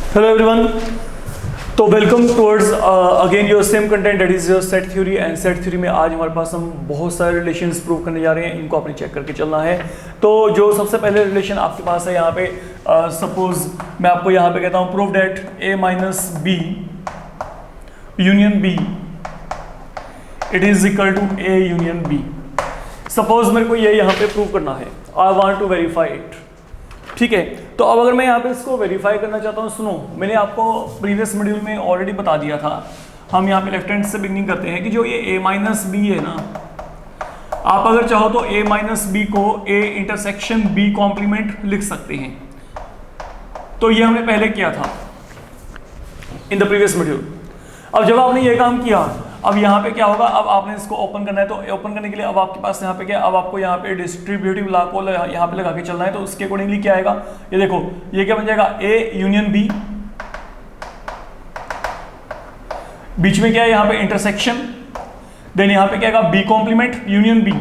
Hello everyone. तो welcome towards again your same content that is your set theory and set theory में आज हमारे पास हम बहुत सारे रिलेशंस प्रूव करने जा रहे हैं। इनको आपने चेक करके चलना है। तो जो सबसे पहले रिलेशन आपके पास है यहाँ पे सपोज मैं आपको यहाँ पे कहता हूँ prove that a minus B union B it is equal to a union B. Suppose मेरे को ये यहाँ पे प्रूव करना है, I want to verify it. ठीक है, तो अब अगर मैं यहाँ पे इसको वेरीफाई करना चाहता हूँ, सुनो मैंने आपको प्रीवियस मॉड्यूल में ऑलरेडी बता दिया था। हम यहाँ पे लेफ्ट हैंड से बिगनिंग करते हैं कि जो ये a माइनस बी है ना, आप अगर चाहो तो a माइनस बी को a इंटरसेक्शन b कॉम्प्लीमेंट लिख सकते हैं। तो ये हमने पहले किया था इन द प्रीवियस मॉड्यूल। अब जब आपने ये काम किया, अब यहाँ पे क्या होगा, अब आपने इसको ओपन करना है। तो ओपन करने के लिए अब आपके पास यहाँ पे क्या, अब आपको यहाँ पे डिस्ट्रीब्यूटिव लॉ को यहाँ पे लगा के चलना है। तो उसके अकॉर्डिंगली क्या आएगा, ये देखो ये क्या बन जाएगा, a यूनियन b, बीच में क्या है यहाँ पे इंटरसेक्शन, देन यहाँ पे क्या आएगा b कॉम्प्लीमेंट यूनियन b।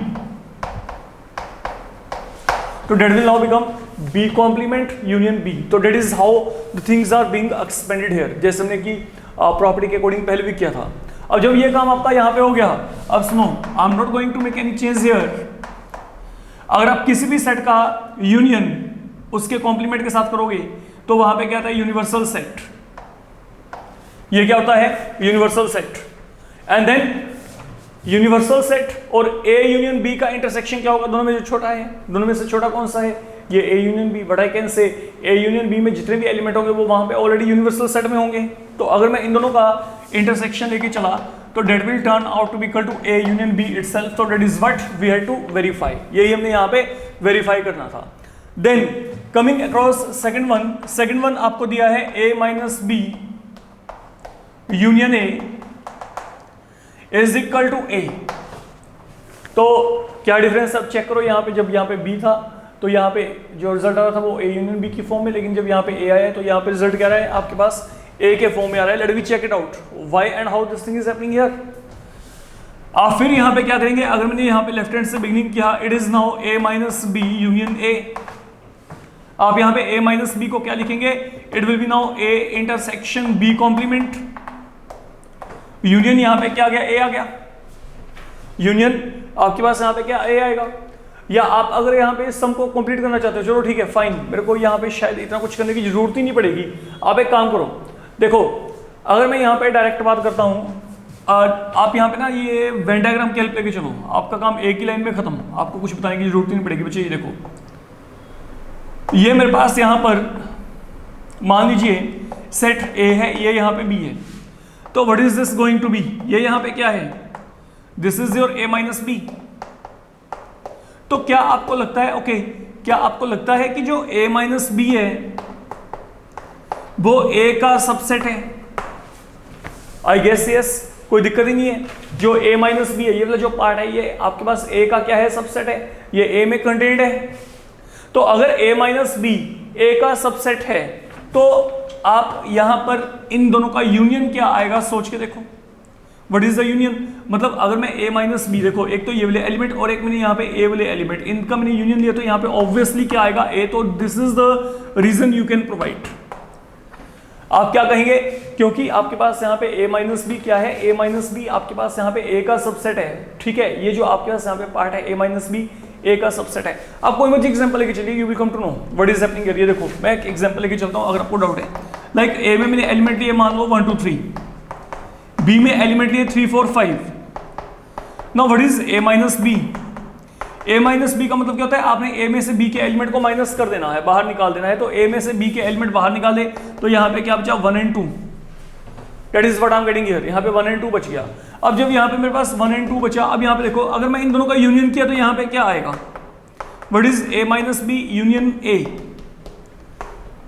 तो that will now become b complement union b। तो that is how the things are being expanded here, जैसे हमने की प्रॉपर्टी के अकॉर्डिंग पहले भी किया था। अब जब ये काम आपका यहाँ पे हो गया, अब सुनो I am not going to make any change here. अगर आप किसी भी सेट का यूनियन उसके कॉम्प्लीमेंट के साथ करोगे तो वहां पे क्या आता है, यूनिवर्सल सेट। ये क्या होता है, universal set. And then universal set और a यूनियन b का इंटरसेक्शन क्या होगा, दोनों में जो छोटा है, दोनों में से छोटा कौन सा है, ये a union b। But I can say a union b में जितने भी एलिमेंट होंगे वो वहां पे ऑलरेडी यूनिवर्सल सेट में होंगे। तो अगर मैं इन दोनों का इंटरसेक्शन लेके चला तो that will turn out to be equal to a union b itself. तो that is what we had to verify, यही हमने यहाँ पे वेरीफाई करना था। Then coming across second one आपको दिया है a minus B union a is equal to a। तो क्या डिफरेंस अब चेक करो, यहाँ पे जब यहाँ पे b था तो यहाँ पे जो रिजल्ट आ रहा था वो a यूनियन b की फॉर्म में, लेकिन जब यहाँ पे a आया तो यहाँ पे रिजल्ट क्या रहा है आपके पास, a के फॉर्म में आ रहा है। Let me check it out why and how this thing is happening here. आप फिर यहाँ पे क्या करेंगे, अगर मैंने यहाँ पे लेफ्ट हैंड से बिगिनिंग किया, it is now a minus B union a। आप यहाँ पे a माइनस बी को क्या लिखेंगे, it will be now a intersection b complement union. यहाँ पे क्या आ गया, a आ गया यूनियन, आपके पास यहाँ पे क्या a आएगा। या आप अगर यहाँ पे इस सम को कंप्लीट करना चाहते हो, चलो ठीक है फाइन, मेरे को यहाँ पे शायद इतना कुछ करने की जरूरत ही नहीं पड़ेगी। आप एक काम करो, देखो अगर मैं यहाँ पे डायरेक्ट बात करता हूँ, आप यहाँ पे ना ये वेन डायग्राम की हेल्प लेके चलो, आपका काम एक ही लाइन में खत्म, आपको कुछ बताने की जरूरत ही नहीं पड़ेगी बच्चे। ये देखो ये मेरे पास यहाँ पर मान लीजिए सेट A है, ये यहाँ पे B है। तो what is this going to be, ये यहाँ पे क्या है, this is your a minus B. तो क्या आपको लगता है, ओके क्या आपको लगता है कि जो a माइनस बी है वो a का सबसेट है? आई गेस यस, कोई दिक्कत ही नहीं है। जो a माइनस बी है, ये वाला जो पार्ट है ये आपके पास a का क्या है, सबसेट है, ये a में कंटेंट है। तो अगर a माइनस बी a का सबसेट है तो आप यहां पर इन दोनों का यूनियन क्या आएगा, सोच के देखो। व्हाट इज द यूनियन, मतलब अगर मैं a माइनस बी, देखो एक तो ये वाले एलिमेंट और एक मैंने यहाँ पे a वाले एलिमेंट, इनका मैंने यूनियन लिया, तो यहाँ पे ऑब्वियसली क्या आएगा, a। तो this is the reason you can provide. आप क्या कहेंगे, क्योंकि आपके पास यहाँ पे a माइनस बी क्या है, a माइनस बी आपके पास यहाँ पे a का सबसेट है। ठीक है, ये जो आपके पास यहाँ पे पार्ट है a माइनस बी a का सबसेट है। आप कोई मुझे एग्जांपल लेके चलिए, you will come to know what is happening here. ये देखो मैं एक एग्जांपल लेके चलता हूँ, अगर आपको डाउट है। लाइक a में मैंने एलिमेंट लिए मान लो 1 2 3, b में एलिमेंट लिए 3 4 5। Now what is a minus B, a minus B का मतलब क्या होता है, आपने a में से b के एलिमेंट को माइनस कर देना है, बाहर निकाल देना है। तो a में से b के एलिमेंट बाहर निकाले तो यहाँ पे क्या बचा, 1 and 2। That is what I am getting here. यहाँ पे 1 and 2 बच गया। अब जब यहाँ पे मेरे पास 1 and 2 बचा, अब यहाँ पे देखो अगर मैं इन दोनों का यूनियन किया तो यहाँ पे क्या आएगा, what is a minus B union a।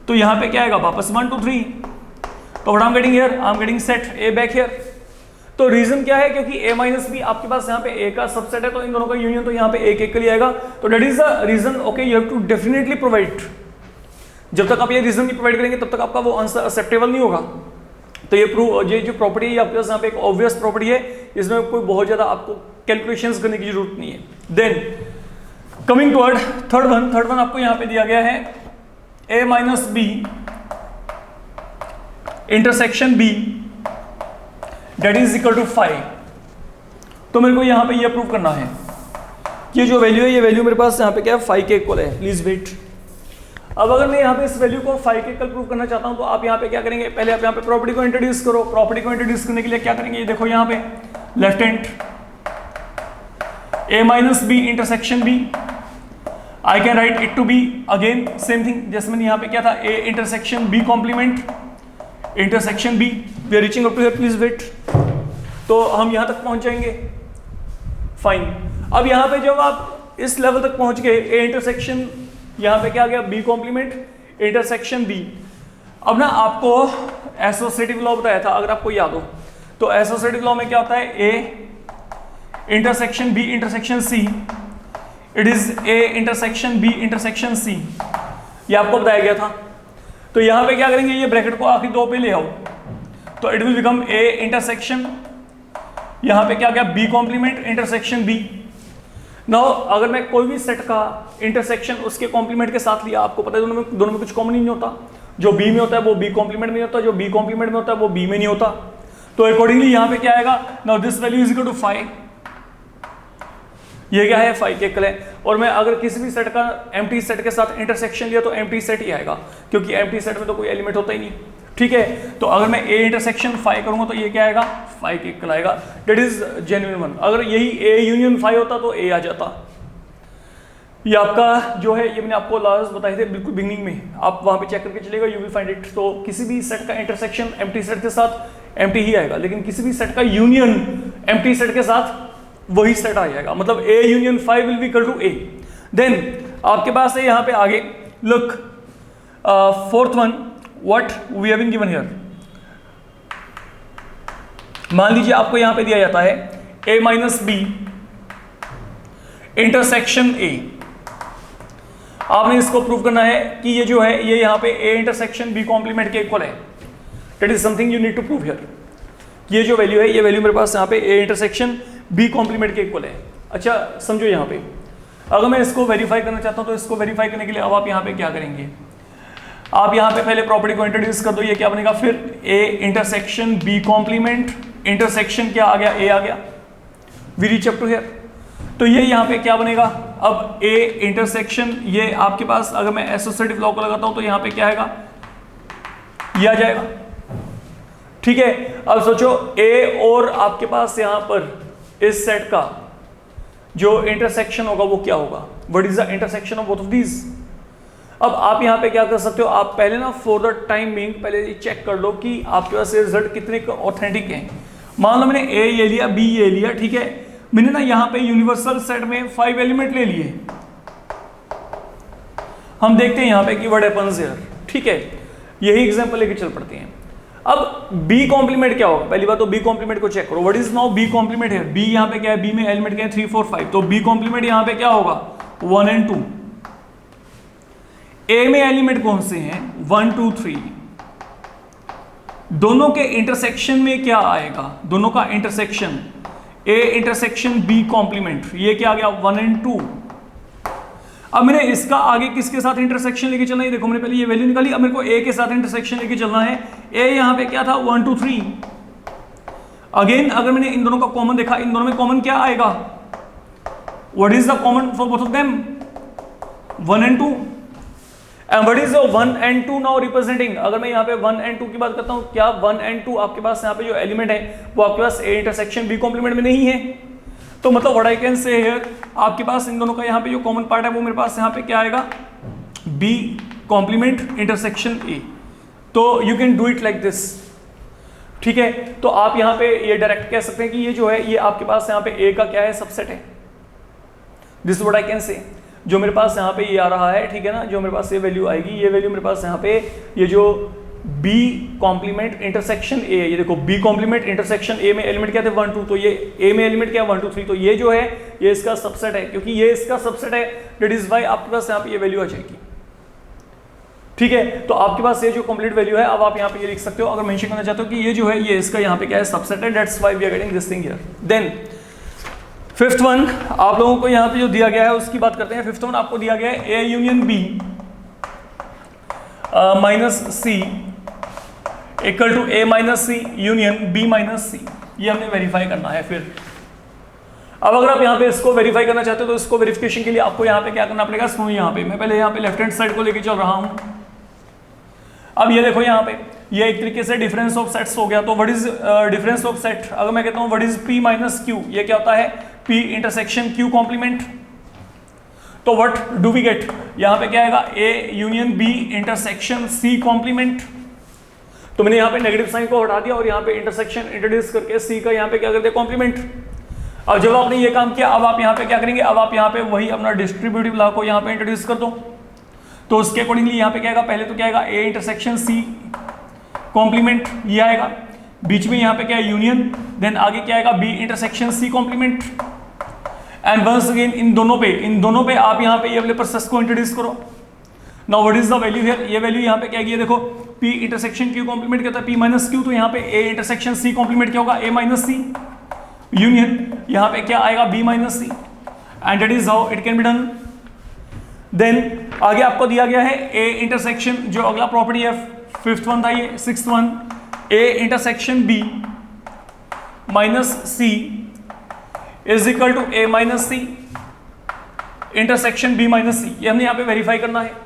तो यहाँ पे क्या आएगा, वापस 1 2 3। तो what I am getting here, I am getting set a back here. तो रीजन क्या है, क्योंकि a माइनस बी आपके पास यहाँ पे a का सबसेट है, तो इन दोनों का यूनियन तो यहाँ पे एक एक के लिए आएगा। तो that is the reason, okay you have to definitely provide. जब तक आप ये रीजन नहीं प्रोवाइड करेंगे तब तक आपका वो आंसर एक्सेप्टेबल नहीं होगा। तो ये जो प्रॉपर्टी है आपके पास यहाँ पे एक ऑब्वियस प्रॉपर्टी है, इसमें कोई बहुत ज्यादा आपको कैलकुलेशंस करने की जरूरत नहीं है। Then coming toward third one आपको यहाँ पे दिया गया है a minus B intersection B that is equal to 5। तो मेरे को यहाँ पे ये प्रूव करना है, ये जो वैल्यू है, ये वैल्यू मेरे पास यहाँ पे क्या है 5 के इक्वल है। Please wait. अब अगर मैं यहाँ पे इस वैल्यू को 5 के इक्वल प्रूव करना चाहता हूँ तो आप यहाँ पे क्या करेंगे, पहले आप यहाँ पे प्रॉपर्टी को इंट्रोड्यूस करो। प्रॉपर्टी को इंट्रोड्यूस करने के लिए क्या करेंगे, ये देखो यहाँ पे left hand a minus B intersection B, I can write it to be again same thing जैसे मैंने यहाँ पे क्या था, a intersection b complement intersection b। We are reaching up to here, please wait. तो हम यहाँ तक पहुंच जाएंगे, फाइन। अब यहाँ पे जब आप इस लेवल तक पहुंच गए, a इंटरसेक्शन यहाँ पे क्या आ गया, b कॉम्प्लीमेंट इंटरसेक्शन b। अब ना आपको एसोसिएटिव लॉ बताया था, अगर आपको याद हो तो एसोसिएटिव लॉ में क्या होता है, a intersection b intersection c, it is a intersection b intersection c, ये आपको बताया गया था। तो यहाँ पे क्या करेंगे, ये ब्रैकेट को आखिरी दो पे ले आओ, तो it will become a intersection, यहाँ पे क्या गया b complement intersection b। Now अगर मैं कोई भी सेट का इंटरसेक्शन उसके कॉम्प्लीमेंट के साथ लिया, आपको पता है दोनों में कुछ कॉमन ही नहीं होता, जो b में होता है वो b कॉम्प्लीमेंट में होता है, जो b कॉम्प्लीमेंट में होता है वो b में नहीं होता। तो अकॉर्डिंगली यहाँ पे क्या आएगा, now this value is equal to 5, ये क्या है 5 के इक्वल है। और मैं अगर किसी भी सेट का एम्प्टी सेट के साथ इंटरसेक्शन लिया तो एम्प्टी सेट ही आएगा, क्योंकि एम्प्टी सेट में तो कोई एलिमेंट होता ही नहीं, ठीक है। तो अगर मैं a इंटरसेक्शन 5 करूंगा तो ये क्या आएगा, 5 के इक्वल आएगा, दैट इज जेन्युइन वन। अगर यही a यूनियन 5 होता तो a आ जाता। ये आपका जो है, ये मैंने आपको लॉज बताए थे बिल्कुल बिगिनिंग में, आप वहां पे चेक करके चलेगा, यू विल फाइंड इट। तो किसी भी सेट का इंटरसेक्शन एम्प्टी सेट के साथ एम्प्टी ही आएगा, लेकिन किसी भी सेट का यूनियन एम्प्टी सेट के साथ वही सेट आ जाएगा, मतलब a union 5 will be equal to a। Then आपके पास है यहाँ पे आगे, look fourth one, what we have been given here. मान लीजिए आपको यहाँ पे दिया जाता है a minus B intersection a। आपने इसको प्रूव करना है कि ये जो है, ये यहाँ पे a इंटरसेक्शन b कॉम्प्लीमेंट के इक्वल है। That is something you need to prove here. ये जो वैल्यू है, ये वैल्यू मेरे पास यहाँ पे a इंटरसेक्शन b कॉम्प्लीमेंट के इक्वल है। अच्छा समझो, यहाँ पे अगर मैं इसको वेरीफाई करना चाहता हूँ तो इसको वेरीफाई करने के लिए अब आप यहाँ पे क्या करेंगे, आप यहाँ पे पहले प्रॉपर्टी को इंट्रोड्यूस कर दो, ये क्या बनेगा फिर a intersection b complement intersection क्या आ गया, a आ गया, we reach up to here. तो ये यहाँ पे क्या बनेगा, अब a इंटरसेक्शन, ये आपके पास अगर मैं एसोसिएटिव लॉ को लगाता हूँ तो यहाँ पे क्या आएगा, ये आ जाएगा, ठीक है। अब सोचो a और आपके पास यहाँ पर इस सेट का जो इंटरसेक्शन होगा वो क्या होगा, what is the intersection of both of these. अब आप यहाँ पे क्या कर सकते हो, आप पहले ना फॉर द टाइम बीइंग पहले चेक कर लो कि आपके पास ये रिजल्ट कितने ऑथेंटिक हैं। मान लो मैंने a ये लिया, b ये लिया, ठीक है, मैंने ना यहाँ पे यूनिवर्सल सेट में 5 एलिमेंट ले लिए, हम देखते हैं यहाँ पे कि व्हाट हैपेंस हियर, ठीक है। यही एग्जांपल लेके चल पड़ते हैं। अब b कॉम्प्लीमेंट क्या होगा, पहली बात तो b कॉम्प्लीमेंट को चेक करो, what is now b complement here. b यहाँ पे क्या है, b में एलिमेंट क्या है 3 4 5, तो b कॉम्प्लीमेंट यहाँ पे क्या होगा 1 and 2। a में एलिमेंट कौन से हैं 1 2 3, दोनों के इंटरसेक्शन में क्या आएगा, दोनों का intersection a intersection b complement, ये क्या आ गया 1 and 2। अब मैंने इसका आगे किसके साथ इंटरसेक्शन लेके चलना है, देखो मैंने पहले ये वैल्यू निकाली, अब मेरे को a के साथ इंटरसेक्शन लेके चलना है। a यहाँ पे क्या था 1 2 3, अगेन अगर मैंने इन दोनों का कॉमन देखा, इन दोनों में कॉमन क्या आएगा, what is the common for both of them 1 and 2, and what is 1 and 2 now representing. अगर मैं यहाँ पे 1 and 2 की बात करता हूँ, क्या 1 and 2 आपके पास यहाँ पे जो एलिमेंट है वो आपके पास a इंटरसेक्शन b कॉम्प्लीमेंट में नहीं है, तो मतलब what I can say here, आपके पास इन दोनों का यहाँ पे जो कॉमन पार्ट है वो मेरे पास यहाँ पे क्या आएगा b कॉम्प्लीमेंट इंटरसेक्शन a। तो you can do it like this, ठीक है। तो आप यहाँ पे ये डायरेक्ट कह सकते हैं कि ये जो है ये आपके पास यहाँ पे a का क्या है सबसेट है, this what I can say. जो मेरे पास यहाँ पे ये आ रहा है, ठीक है ना, जो मेरे पास ये वैल्यू आएगी, ये वैल्यू मेरे पास यहाँ पे ये जो b कॉम्प्लीमेंट इंटरसेक्शन a है, ये देखो b कॉम्प्लीमेंट इंटरसेक्शन a में एलिमेंट क्या थे 1 2, तो ये a में एलिमेंट क्या 1 2 3, तो ये जो है ये इसका सबसेट है, क्योंकि ये इसका सबसेट है, दैट इज व्हाई आपके पास यहाँ पे ये वैल्यू आ जाएगी, ठीक है। तो आपके पास ये जो कंप्लीट वैल्यू है, अब आप यहाँ पे ये लिख सकते हो, अगर मेंशन करना चाहते हो कि ये जो है ये इसका यहाँ पे क्या है सबसेट है, that's why we are getting this thing here. Then fifth one आप लोगों को यहाँ पे जो दिया गया है उसकी बात करते हैं। फिफ्थ वन आपको दिया गया है a union b minus c equal to A minus C union B minus C, ये हमने वेरीफाई करना है। फिर अब अगर आप यहाँ पे इसको वेरीफाई करना चाहते हो तो इसको वेरिफिकेशन के लिए आपको यहाँ पे क्या करना पड़ेगा, सुनो यहाँ पे मैं पहले यहाँ पे लेफ्ट हैंड साइड को लेके चल रहा हूँ। अब ये देखो यहाँ पे ये एक तरीके से डिफरेंस ऑफ सेट्स हो गया। तो what is difference of set, अगर मैं कहता हूँ what is P minus Q, ये क्या होता है पी इंटरसेक्शन क्यू कॉम्प्लीमेंट। तो व्हाट डू वी गेट, यहाँ पे क्या आएगा A union B intersection C complement. तो मैंने यहाँ पे नेगेटिव साइन को हटा दिया और यहाँ पे इंटरसेक्शन इंट्रोड्यूस करके सी का यहाँ पे क्या कर दिया कॉम्प्लीमेंट। अब जब आपने ये काम किया अब आप यहाँ पे क्या करेंगे, अब आप यहाँ पे वही अपना डिस्ट्रीब्यूटिव लॉ को यहाँ पे इंट्रोड्यूस कर दो। तो उसके अकॉर्डिंगली यहाँ पे क्या आएगा, पहले तो क्या आएगा ए इंटरसेक्शन सी कॉम्प्लीमेंट, ये आएगा बीच में यहाँ पे क्या है यूनियन, देन आगे क्या आएगा B intersection C complement. And once again इन दोनों पे आप यहाँ पे ये वाले प्रोसेस को इंट्रोड्यूस करो। Now what is the value here, ये वैल्यू यहाँ पे क्या है, देखो पी इंटरसेक्शन क्यू कॉम्प्लीमेंट क्या होता है पी माइनस क्यू, तो यहाँ पे ए इंटरसेक्शन सी कॉम्प्लीमेंट क्या होगा ए माइनस सी यूनियन यहाँ पे क्या आएगा B minus C, and that is how it can be done. Then आगे आपको दिया गया है ए इंटरसेक्शन, जो अगला प्रॉपर्टी है फिफ्थ वन था ये, sixth one A intersection B minus C is equal to A minus C intersection B minus C, ये हमने यहाँ पे वेरीफाई करना है।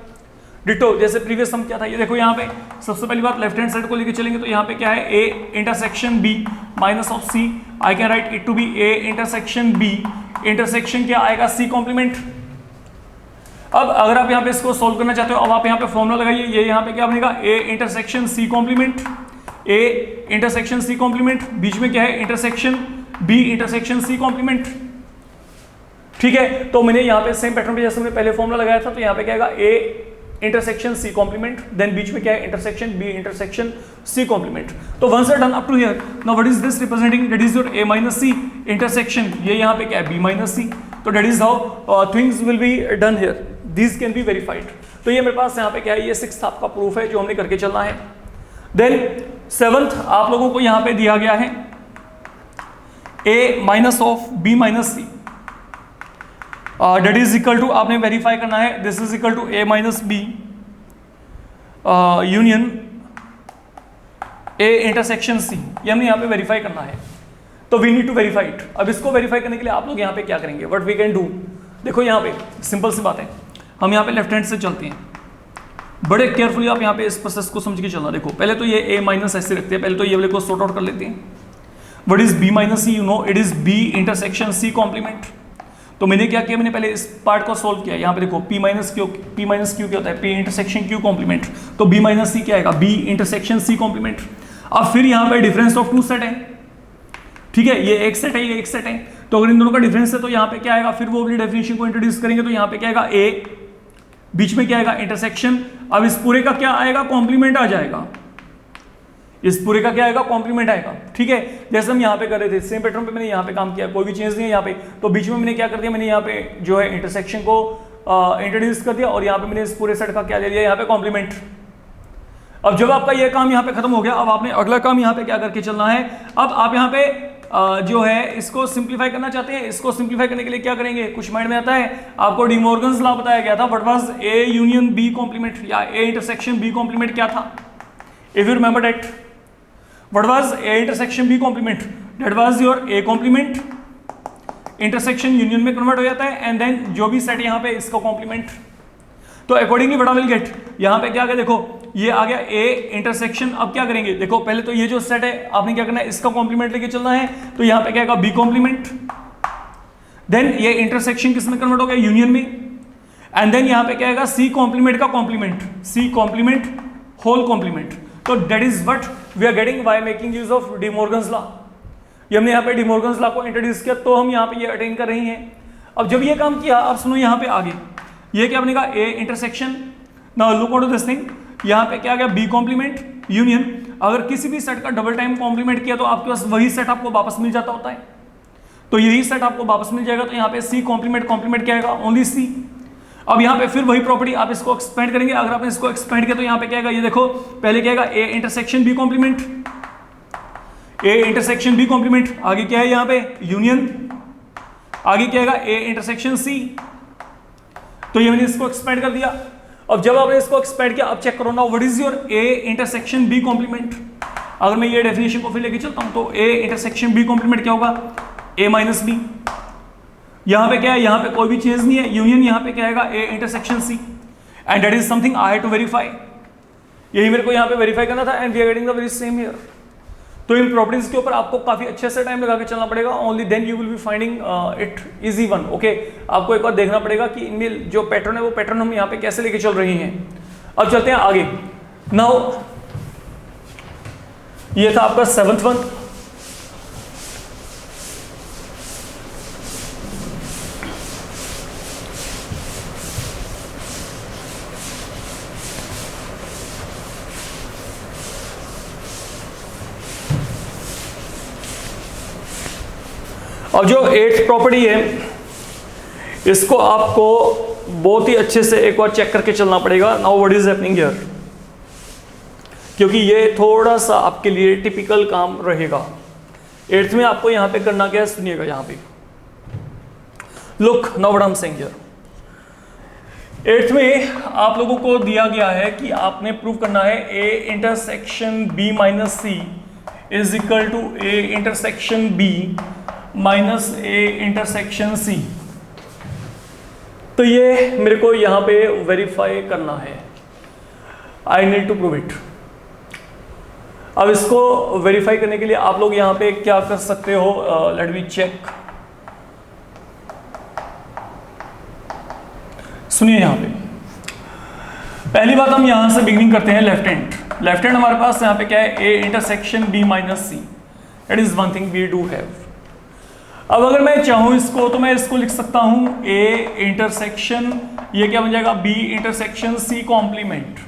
डिटो जैसे प्रीवियस हम क्या था, ये देखो यहाँ पे सबसे पहली बात लेफ्ट हैंड साइड को लेके चलेंगे तो यहाँ पे क्या है A intersection B minus of C, I can write it to be A intersection B intersection क्या आएगा सी कॉम्प्लीमेंट। अब अगर आप यहाँ पे इसको सोल्व करना चाहते हो अब आप यहाँ पे फॉर्मूला लगाइए, ये यहाँ पे क्या बनेगा A intersection C complement, A intersection C complement, बीच में क्या है intersection B intersection C complement. ठीक है, तो मैंने यहाँ पे सेम पैटर्न पे जैसे मैंने पहले फॉर्मूला लगाया था, तो यहाँ पे क्या आएगा A intersection C complement, then बीच में क्या है intersection B intersection C complement. तो once are done up to here, now what is this representing, that is your A minus C intersection, ये यहाँ पे क्या है बी माइनस सी। तो that is how things will be done here, this can be verified. तो ये मेरे पास यहाँ पे क्या है, ये सिक्स्थ आपका प्रूफ है जो हमने करके चलना है। देन सेवंथ आप लोगों को यहाँ पे दिया गया है A minus of B minus C, that is equal to आपने वेरीफाई करना है this is equal to A minus B union A intersection C, ये हमने यहाँ पे वेरीफाई करना है। तो we need to verify it. अब इसको वेरीफाई करने के लिए आप लोग यहाँ पे क्या करेंगे, व्हाट वी कैन डू, देखो यहाँ पे सिंपल सी बात है, हम यहाँ पे लेफ्ट हैंड से चलते हैं, बड़े केयरफुली आप यहाँ पे इस प्रोसेस को समझ के चलना। देखो पहले तो ये ए माइनस ऐसे रखते हैं, पहले तो ये वाले को सॉर्ट आउट कर लेते हैं। What is B minus C, you know it is B intersection C complement. तो मैंने क्या किया, मैंने पहले इस पार्ट को सोल्व किया। यहाँ पे देखो पी माइनस क्यू क्या होता है पी इंटरसेक्शन क्यू कॉम्प्लीमेंट, तो बी माइनस सी क्या आएगा बी इंटरसेक्शन सी कॉम्प्लीमेंट। अब फिर यहाँ पे डिफरेंस ऑफ टू सेट है, ठीक है, ये एक सेट है ये एक सेट है, तो अगर इन दोनों का डिफरेंस है तो यहाँ पे क्या आएगा, फिर वो अपनी डेफिनेशन को इंट्रोड्यूस करेंगे। तो यहाँ पे क्या आएगा ए, बीच में क्या आएगा इंटरसेक्शन, अब इस पूरे का क्या आएगा कॉम्प्लीमेंट आ जाएगा, इस पूरे का क्या आएगा कॉम्प्लीमेंट आएगा। ठीक है, जैसे हम यहाँ पे कर रहे थे सेम पैटर्न पे मैंने यहाँ पे काम किया, कोई भी चेंज नहीं है यहाँ पे। तो बीच में मैंने क्या कर दिया, मैंने यहाँ पे जो है इंटरसेक्शन को इंट्रोड्यूस कर दिया और यहाँ पे मैंने इस पूरे सेट का क्या ले लिया यहाँ पे कॉम्प्लीमेंट। अब जब आपका ये काम यहाँ पे खत्म हो गया, अब आपने अगला काम यहाँ पे क्या करके चलना है। अब आप यहाँ पे जो है इसको सिंप्लीफाई करना चाहते हैं, इसको सिंप्लीफाई करने के लिए क्या करेंगे, कुछ माइंड में आता है, आपको डी मॉर्गन्स लॉ बताया गया था, what was A union B complement या ए इंटरसेक्शन बी कॉम्प्लीमेंट क्या था, if you remember that, what was A intersection B complement, that was your A complement intersection union में कन्वर्ट हो जाता है, एंड देन जो भी सेट यहाँ पे इसका कॉम्प्लीमेंट। तो अकॉर्डिंगली व्हाट विल गेट, यहाँ पे क्या आ गया, देखो ये आ गया ए इंटरसेक्शन। अब क्या करेंगे, देखो पहले तो ये जो सेट है आपने क्या करना है, इसका कॉम्प्लीमेंट लेके चलना है। तो यहाँ पे क्या आएगा बी कॉम्प्लीमेंट, देन ये इंटरसेक्शन किस में कन्वर्ट हो गया यूनियन में, एंड देन यहाँ पे क्या आएगा सी कॉम्प्लीमेंट का complement, C complement whole complement. तो that is what we are getting by making use of De Morgan's law. ये हमने यहाँ पे डी मॉर्गन्स लॉ को इंट्रोड्यूस किया, तो हम यहाँ पे ये अटेन कर रही हैं। अब जब ये काम किया, अब सुनो यहाँ पे आगे ये क्या बनेगा A intersection. Now look on to this thing, यहाँ पे क्या आ गया बी कॉम्प्लीमेंट यूनियन। अगर किसी भी सेट का डबल टाइम कॉम्प्लीमेंट किया तो आपके पास वही सेट आपको वापस मिल जाता होता है, तो यही सेट आपको वापस मिल जाएगा। तो यहाँ पे सी कॉम्प्लीमेंट कॉम्प्लीमेंट क्या आएगा ओनली सी। अब यहाँ पे फिर वही प्रॉपर्टी आप इसको एक्सपेंड करेंगे, अगर आपने इसको एक्सपेंड किया तो यहाँ पे क्या आएगा, ये देखो पहले क्या आएगा A intersection B complement, A intersection B complement, आगे क्या है यहाँ पे यूनियन, आगे क्या आएगा ए इंटरसेक्शन सी। तो ये मैंने इसको एक्सपेंड कर दिया। अब जब आपने इसको एक्सपेंड किया, अब चेक करो ना what is your A intersection B complement. अगर मैं ये डेफिनेशन को फिर लेके चलता हूं तो ए इंटरसेक्शन बी कॉम्प्लीमेंट क्या होगा, ए माइनस बी। यहां पे क्या है, यहां पे कोई भी चीज नहीं है, यूनियन यहां पे क्या आएगा, A intersection C, and that is something I have to verify. यही मेरे को यहां पे वेरीफाई करना था, and we are getting the very same here. तो इन प्रॉपर्टीज के ऊपर आपको काफी अच्छे से टाइम लगा के चलना पड़ेगा, only then you will be finding it easy one. Okay, आपको एक बार देखना पड़ेगा कि इनमें जो पैटर्न है वो पैटर्न हम यहाँ पे कैसे लेके चल रही हैं। अब चलते हैं आगे। नाउ ये था आपका 7th वन। और जो 8th प्रॉपर्टी है इसको आपको बहुत ही अच्छे से एक बार चेक करके चलना पड़ेगा। Now what is happening here, क्योंकि ये थोड़ा सा आपके लिए टिपिकल काम रहेगा। 8th में आपको यहां पे करना क्या है, सुनिएगा यहां पे। Look now what I am saying here, 8th में आप लोगों को दिया गया है कि आपने प्रूव करना है A intersection B minus C is equal to A intersection B minus A intersection C. तो ये मेरे को यहां पे वेरीफाई करना है, I need to prove it. अब इसको वेरीफाई करने के लिए आप लोग यहां पे क्या कर सकते हो, लेट मी चेक। सुनिए यहां पे पहली बात हम यहां से बिगिनिंग करते हैं लेफ्ट हैंड। लेफ्ट हैंड हमारे पास यहां पे क्या है, A intersection B minus C, that is one thing we do have. अब अगर मैं चाहूं इसको तो मैं इसको लिख सकता हूं ए इंटरसेक्शन, ये क्या बन जाएगा, B intersection C complement,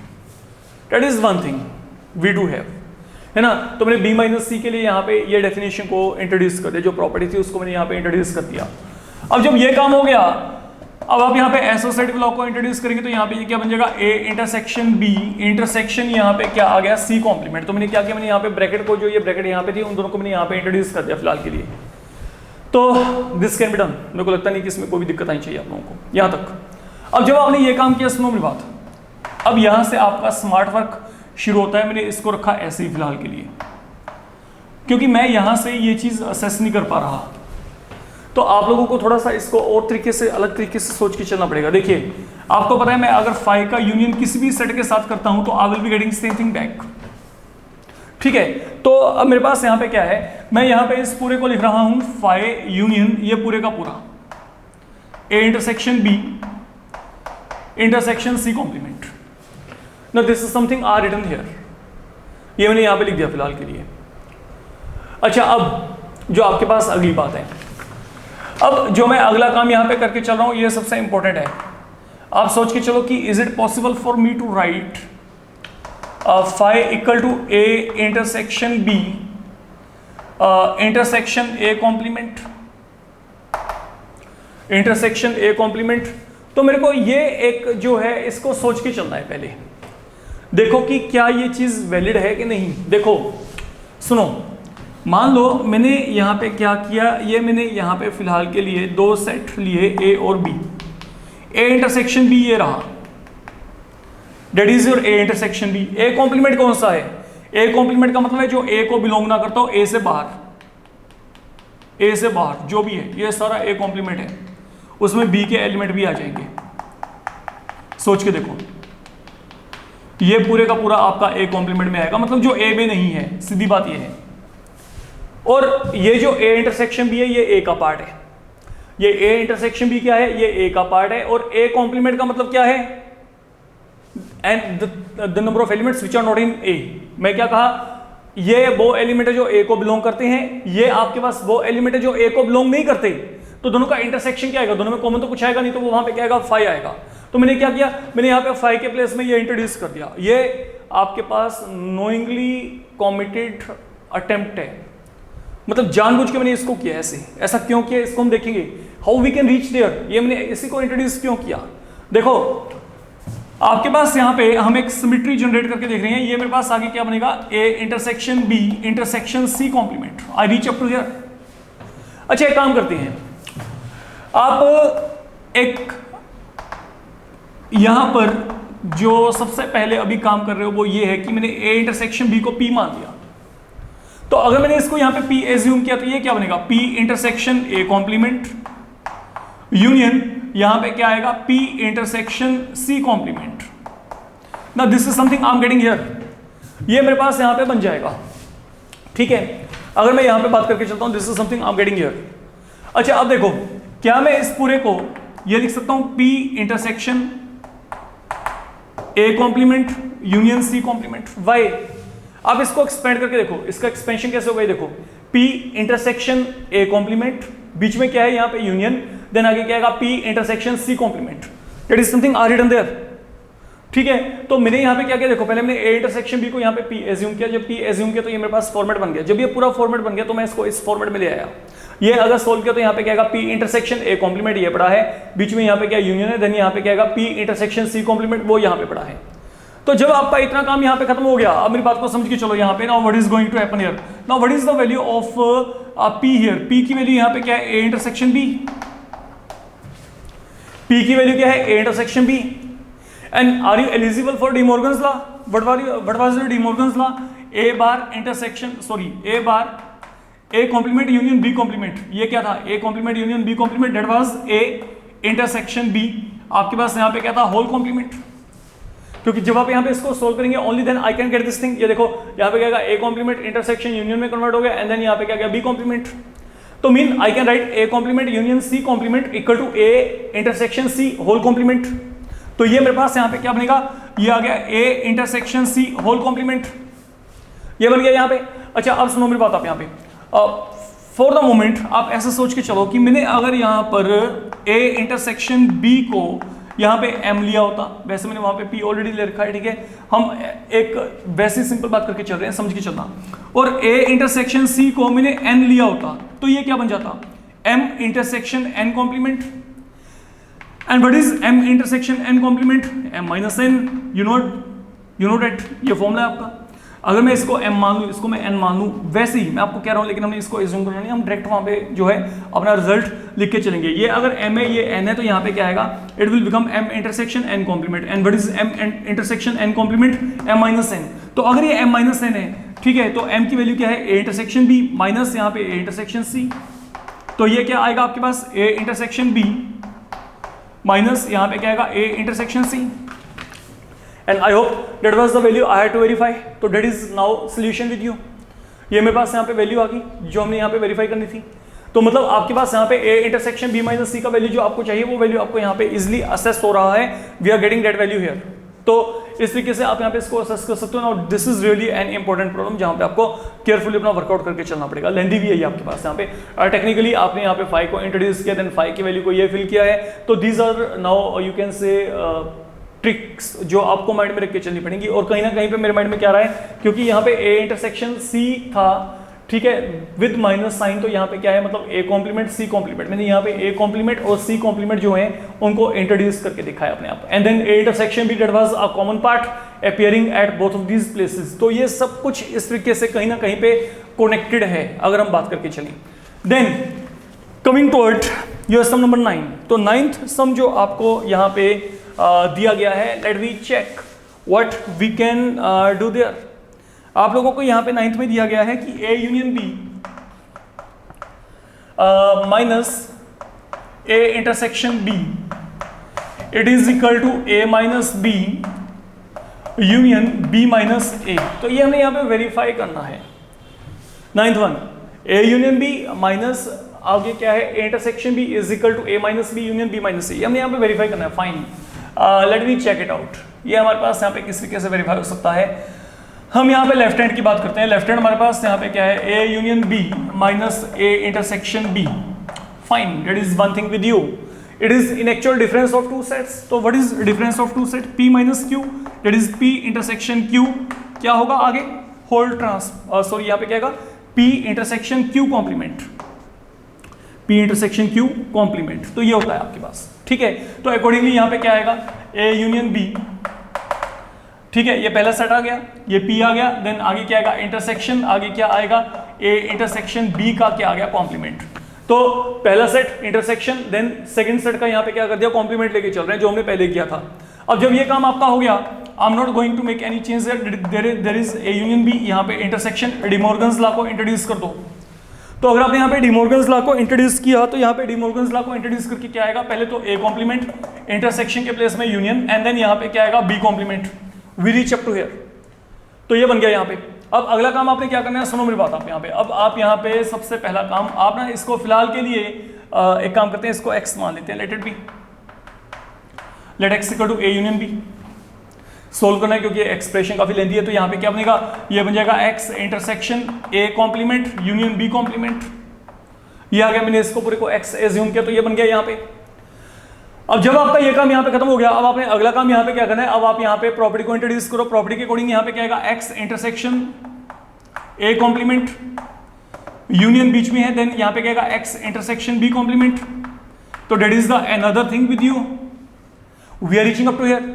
that is one thing we do have, है ना। तो मैंने बी माइनस सी के लिए यहाँ पे ये डेफिनेशन को इंट्रोड्यूस कर दिया, जो प्रॉपर्टी थी उसको मैंने यहाँ पे इंट्रोड्यूस कर दिया। अब जब ये काम हो गया, अब आप यहाँ पे एसोसिएटिव लॉ को इंट्रोड्यूस करेंगे तो यहाँ पे ये क्या बन जाएगा, ए इंटरसेक्शन बी इंटरसेक्शन यहाँ पे क्या आ गया, सी कॉम्प्लीमेंट। तो मैंने क्या किया, मैंने यहाँ पे ब्रैकेट को, जो ये ब्रैकेट यहाँ पे थी, उन दोनों को मैंने यहाँ पे इंट्रोड्यूस कर दिया फिलहाल के लिए। तो दिस कैन बी डन, मेरे को लगता नहीं कि इसमें कोई भी दिक्कत आनी चाहिए आप लोगों को यहाँ तक। अब जब आपने ये काम किया, सुनो मेरी बात, अब यहाँ से आपका स्मार्ट वर्क शुरू होता है। मैंने इसको रखा ऐसे ही फिलहाल के लिए, क्योंकि मैं यहां से ये चीज असेस नहीं कर पा रहा। तो आप लोगों को थोड़ा सा इसको और तरीके से, अलग तरीके से सोच के चलना पड़ेगा। देखिए, आपको पता है मैं अगर फाई का यूनियन किसी भी सेट के साथ करता हूं तो I will be getting same thing back, ठीक है। तो अब मेरे पास यहां पे क्या है, मैं यहां पे इस पूरे को लिख रहा हूं फाई यूनियन, ये पूरे का पूरा A intersection B intersection C complement. Now this is something are written here, ये मैंने यहाँ पे लिख दिया फिलहाल के लिए। अच्छा, अब जो आपके पास अगली बात है, अब जो मैं अगला काम यहाँ पे करके चल रहा हूँ ये सबसे इंपॉर्टेंट है। आप सोच के चलो कि is it possible for me to write phi equal to A intersection B intersection A complement, intersection A complement. तो मेरे को ये एक जो है इसको सोच के चलना है पहले, देखो कि क्या ये चीज वैलिड है कि नहीं। देखो सुनो, मान लो मैंने यहाँ पे क्या किया, ये मैंने यहाँ पे फिलहाल के लिए दो सेट लिए ए और बी, ए इंटरसेक्शन बी ये रहा, that is your A intersection B. A complement कौन सा है, ए कॉम्प्लीमेंट का मतलब है जो ए को बिलोंग ना करता हो, ए से बाहर, ए से बाहर जो भी है ये सारा ए कॉम्प्लीमेंट है, उसमें बी के एलिमेंट भी आ जाएंगे। सोच के देखो, ये पूरे का पूरा आपका ए कॉम्प्लीमेंट में आएगा, मतलब जो ए में नहीं है, सीधी बात ये है। और ये जो ए इंटरसेक्शन बी है ये ए का पार्ट है, ये ए इंटरसेक्शन बी क्या है, ये ए का पार्ट है। और ए कॉम्प्लीमेंट का मतलब क्या है, and the number of elements which are not in A. मैं क्या कहा, ये वो एलिमेंट है जो ए को बिलोंग करते हैं, ये आपके पास वो एलिमेंट है जो ए को बिलोंग नहीं करते। तो दोनों का इंटरसेक्शन क्या आएगा, दोनों में कॉमन तो कुछ आएगा नहीं, तो वो वहां पे क्या आएगा, फाई आएगा। तो मैंने क्या किया, मैंने यहाँ पे फाई के प्लेस में ये इंट्रोड्यूस कर दिया। ये आपके पास नोइंगली कॉमिटेड अटेम्प्ट है, मतलब जानबूझ के मैंने इसको किया ऐसे। ऐसा क्यों किया इसको हम देखेंगे, how we can reach there, ये मैंने इसी को इंट्रोड्यूस क्यों किया। देखो आपके पास यहाँ पे हम एक सिमेट्री जनरेट करके देख रहे हैं, ये मेरे पास आगे क्या बनेगा, A intersection B intersection C complement, I reach up to here. अच्छा एक काम करते हैं, आप एक यहां पर जो सबसे पहले अभी काम कर रहे हो वो ये है कि मैंने ए इंटरसेक्शन बी को पी मान लिया, तो अगर मैंने इसको यहां पे P एज्यूम किया तो ये क्या बनेगा, P intersection A complement union यहां पे क्या आएगा, P intersection C complement. Now this is something I am getting here, ये मेरे पास यहां पे बन जाएगा, ठीक है। अगर मैं यहां पे बात करके चलता हूं, this is something I am getting here. अच्छा अब देखो, क्या मैं इस पूरे को ये लिख सकता हूं P intersection A complement union C complement, why? आप इसको एक्सपेंड करके देखो, इसका एक्सपेंशन कैसे होगा, देखो P इंटरसेक्शन A कॉम्प्लीमेंट, बीच में क्या है यहाँ पे यूनियन, देन आगे क्या आएगा P intersection C complement, that is something are written there, ठीक है। तो मैंने यहाँ पे क्या किया, देखो पहले मैंने A इंटरसेक्शन B को यहाँ पे P एज्यूम किया, जब P एज्यूम किया तो ये मेरे पास फॉर्मेट बन गया, जब ये पूरा फॉर्मेट बन गया तो मैं इसको इस फॉर्मेट में ले आया। ये अगर सोल्व किया तो यहाँ पे क्या आएगा, P इंटरसेक्शन A कॉम्प्लीमेंट ये पड़ा है, बीच में यहाँ पे क्या यूनियन है, देन यहाँ पे क्या आएगा P इंटरसेक्शन C कॉम्प्लीमेंट, वो यहाँ पे पड़ा है। तो जब आपका इतना काम यहाँ पे खत्म हो गया, अब मेरी बात को समझ के चलो यहाँ पे, now what is going to happen here, now what is the value of P here, P की वैल्यू यहाँ पे क्या है, A इंटरसेक्शन B, P की वैल्यू क्या है, A intersection B, and are you eligible for De Morgan's law, what was the De Morgan's law, A bar intersection sorry A bar A complement union B complement, ये क्या था, A complement union B complement, that was A intersection B, आपके पास यहाँ पे क्या था, whole complement, क्योंकि जब आप यहाँ पे इसको सोल्व करेंगे only then I can get this thing. ये देखो यहाँ पे क्या आएगा, A कॉम्प्लीमेंट इंटरसेक्शन यूनियन में कन्वर्ट हो गया, एंड देन यहाँ पे क्या गया, B कॉम्प्लीमेंट। तो mean I can write A complement union C complement equal to A intersection C whole complement. तो ये मेरे पास यहाँ पे क्या बनेगा, ये आ गया A intersection C whole complement, ये बन गया यहाँ पे। अच्छा अब सुनो मेरी बात, आप यहाँ पे फॉर द मोमेंट आप ऐसा सोच के चलो कि मैंने अगर यहाँ पर A इंटरसेक्शन B को यहाँ पे M लिया होता, वैसे मैंने वहाँ पे P ऑलरेडी ले रखा है, ठीक है, हम एक वैसे सिंपल बात करके चल रहे हैं, समझ के चलना, और A इंटरसेक्शन C को मैंने N लिया होता तो ये क्या बन जाता, M intersection N complement, and what is M intersection N complement, M minus N, you know that, ये फॉर्मूला है आपका। अगर मैं इसको M मान लूँ, इसको मैं N मान लूँ, वैसे ही मैं आपको कह रहा हूँ, लेकिन हमने इसको एज्यूम करना नहीं, हम डायरेक्ट वहाँ पे जो है अपना रिजल्ट लिख के चलेंगे। ये अगर M है, ये N है, तो यहाँ पे क्या आएगा, it will become M intersection N complement, and what is M intersection N complement, M minus N। तो अगर ये M माइनस N है, ठीक है, तो M की वैल्यू क्या है, A इंटरसेक्शन B माइनस यहाँ पे A इंटरसेक्शन C, तो ये क्या आएगा आपके पास, A इंटरसेक्शन B माइनस यहाँ पे क्या आएगा, A intersection C। And I hope that was the value I had to verify. तो that is now solution with you. ये मेरे पास यहाँ पे वैल्यू आ गई जो हमने यहाँ पे वेरीफाई करनी थी। तो मतलब आपके पास यहाँ पे A intersection B minus C का वैल्यू जो आपको चाहिए, वो वैल्यू आपको यहाँ पे इजिली असेस हो रहा है, we are getting that value here. तो इस तरीके से आप यहाँ पे इसको असेस कर सकते हो। Now this is really an important problem जहाँ पे आपको केयरफुली अपना वर्कआउट करके चलना पड़ेगा। लेंदी भी है ये आपके पास यहाँ पे। टेक्निकली आपने यहाँ पे फाई को इंट्रोड्यूस किया, देन फाई की वैल्यू को ये फिल किया है। तो these are now you can say tricks जो आपको माइंड में रख के चलनी पड़ेंगी। और कहीं ना कहीं पे मेरे माइंड में क्या रहा है, क्योंकि यहाँ पे A इंटरसेक्शन C था, ठीक है, विद माइनस साइन, तो यहाँ पे क्या है, मतलब A कॉम्प्लीमेंट C कॉम्प्लीमेंट, मैंने यहाँ पे A कॉम्प्लीमेंट और C कॉम्प्लीमेंट जो है उनको इंट्रोड्यूस करके दिखाया अपने आप। एंड देन A इंटरसेक्शन भी that was a common part appearing at both of these places. तो ये सब कुछ इस तरीके से कहीं ना कहीं पे कनेक्टेड है अगर हम बात करके चलें। Then coming toward your sum number 9। तो 9th सम जो आपको यहाँ पे दिया गया है, let we check what we can do there. आप लोगों को यहाँ पे 9th में दिया गया है कि A union B minus A intersection B it is equal to A minus B union B minus A। तो ये हमें यहाँ पे वेरीफाई करना है। 9th one, A union B minus आगे क्या है, A intersection B is equal to A minus B union B minus A। हमने यहाँ पे वेरीफाई करना है। Fine, let me check it out. ये हमारे पास यहाँ पे किस तरीके से वेरीफाई हो सकता है। हम यहाँ पे लेफ्ट हैंड की बात करते हैं। लेफ्ट हैंड हमारे पास यहाँ पे क्या है, A union B minus A intersection B। Fine, that is one thing with you, it is in actual difference of two sets. तो what is difference of two set, P minus Q, that is P intersection Q। क्या होगा आगे, whole trans sorry यहाँ पे क्या होगा, P intersection Q complement, P intersection Q complement. तो ये होता है आपके पास, ठीक है। तो अकॉर्डिंगली यहाँ पे क्या आएगा, A यूनियन B, ठीक है, ये पहला सेट आ गया, ये P आ गया, देन आगे क्या आएगा इंटरसेक्शन, आगे क्या आएगा A इंटरसेक्शन B का क्या आ गया कॉम्प्लीमेंट। तो पहला set intersection, then second set का यहाँ पे क्या कर दिया, कॉम्प्लीमेंट लेके चल रहे हैं जो हमने पहले किया था। अब जब ये काम आपका हो गया I am not going to make any change, there is A union B, यहाँ पे इंटरसेक्शन डी मॉर्गन्स लॉ को इंट्रोड्यूस कर दो। तो अगर आपने यहाँ पे डी मॉर्गन्स लॉ को इंट्रोड्यूस किया तो यहाँ पे डी मॉर्गन्स लॉ को इंट्रोड्यूस करके क्या आएगा, पहले तो ए कॉम्प्लीमेंट, इंटरसेक्शन के प्लेस में यूनियन, एंड देन यहाँ पे क्या आएगा B complement, we reach up to here. तो ये बन गया यहाँ पे। अब अगला काम आपने क्या करना है, सुनो मेरी बात आप यहाँ पे। अब आप यहाँ पे सबसे पहला काम आप ना इसको फिलहाल के लिए एक काम करते हैं, इसको x मान लेते हैं, let it be, let x equal to A union B. Solve करना है क्योंकि एक्सप्रेशन काफी लेंथी है, तो यहाँ पे क्या बनेगा, ये बन जाएगा x intersection a complement union b complement. ये आ गया, मैंने इसको पूरे को x एज्यूम किया, तो ये बन गया यहाँ पे। अब जब आपका ये काम यहाँ पे खत्म हो गया, अब आपने अगला काम यहाँ पे क्या करना है, अब आप यहाँ पे प्रॉपर्टी को इंट्रोड्यूस करो। प्रॉपर्टी के अकॉर्डिंग यहाँ पे क्या आएगा, x intersection a complement, union बीच में है, देन यहाँ पे क्या आएगा x इंटरसेक्शन b कॉम्प्लीमेंट। तो that is the another thing with you, we are reaching up to here.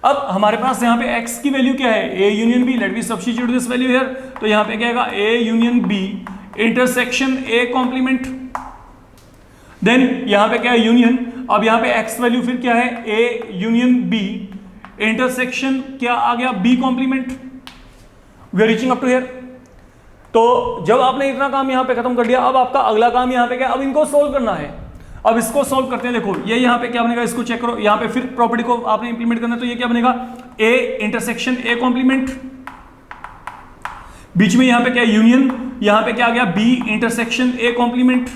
अब हमारे पास यहाँ पे x की वैल्यू क्या है, a union b, let me substitute this value here. तो यहाँ पे क्या आएगा a union b intersection a complement, then यहाँ पे क्या है यूनियन। अब यहाँ पे x वैल्यू फिर क्या है, a यूनियन b इंटरसेक्शन क्या आ गया, b complement, we are reaching up to here. तो जब आपने इतना काम यहाँ पे खत्म कर दिया, अब आपका अगला काम यहाँ पे क्या, अब इनको सोल्व करना है। अब इसको सोल्व करते हैं, देखो ये यहाँ पे क्या बनेगा, इसको चेक करो, यहाँ पे फिर प्रॉपर्टी को आपने इंप्लीमेंट करना है, तो ये क्या बनेगा, a इंटरसेक्शन a कॉम्प्लीमेंट, बीच में यहाँ पे क्या यूनियन, यहाँ पे क्या आ गया b intersection a complement,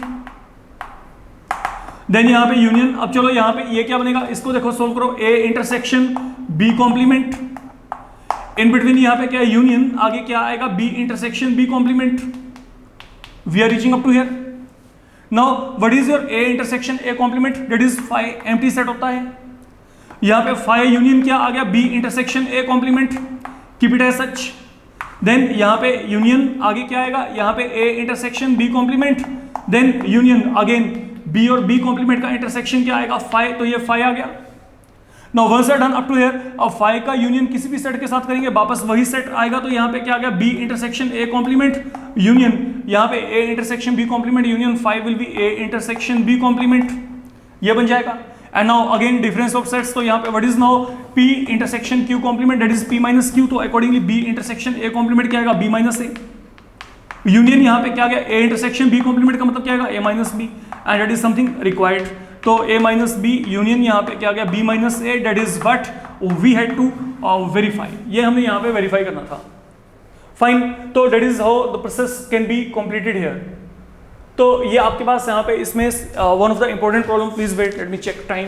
then यहाँ पे यूनियन। अब चलो यहाँ पे ये क्या बनेगा, इसको देखो सोल्व करो, a intersection b complement, in between यहाँ पे क्या है यूनियन, आगे क्या आएगा b intersection b complement, we are reaching up to here. Now what is your a intersection a complement, that is phi, empty set होता है। यहाँ पे phi यूनियन क्या आ गया, b intersection a complement, keep it as such. Then यहाँ पे union आगे क्या आएगा, यहाँ पे a intersection b complement, then union again b और b कॉम्प्लीमेंट का इंटरसेक्शन क्या आएगा, phi, तो ये phi आ गया। Now once are done up to here, अब phi का यूनियन किसी भी सेट के साथ करेंगे वापस वही सेट आएगा, तो यहाँ पे क्या आ गया, b intersection a complement union, यहाँ पे a intersection b complement union, phi will be a intersection b complement, ये बन जाएगा। And now again difference of sets, तो यहाँ पे what is now p intersection q complement, that is p minus q, तो accordingly b intersection a complement क्या आएगा, b minus a, union यहाँ पे क्या आ गया, a इंटरसेक्शन b कॉम्प्लीमेंट का मतलब क्या आएगा, a minus b, and that is something required. तो a माइनस बी यूनियन यहाँ पे क्या आ गया, b minus a, that is what we had to verify, ये हमने यहाँ पे वेरीफाई करना था। फाइन, तो that is how the process can be completed here. तो ये आपके पास यहाँ पे इसमें one of the important problem, please wait let me check time.